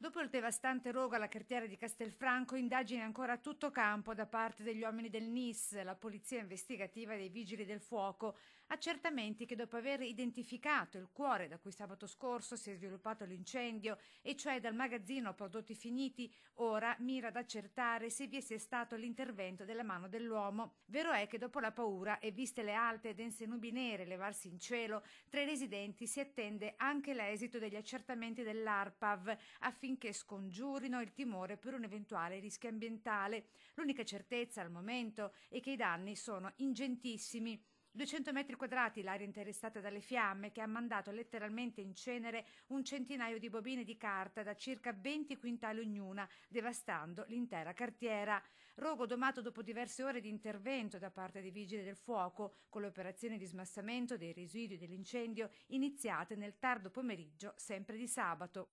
Dopo il devastante rogo alla cartiera di Castelfranco, indagini ancora a tutto campo da parte degli uomini del NIS, la polizia investigativa e dei vigili del fuoco, accertamenti che dopo aver identificato il cuore da cui sabato scorso si è sviluppato l'incendio, e cioè dal magazzino a prodotti finiti, ora mira ad accertare se vi sia stato l'intervento della mano dell'uomo. Vero è che dopo la paura e viste le alte e dense nubi nere levarsi in cielo, tra i residenti si attende anche l'esito degli accertamenti dell'ARPAV affinché scongiurino il timore per un eventuale rischio ambientale. L'unica certezza al momento è che i danni sono ingentissimi. 200 metri quadrati l'area interessata dalle fiamme, che ha mandato letteralmente in cenere un centinaio di bobine di carta da circa 20 quintali ognuna, devastando l'intera cartiera. Rogo domato dopo diverse ore di intervento da parte dei vigili del fuoco, con le operazioni di smassamento dei residui dell'incendio iniziate nel tardo pomeriggio sempre di sabato.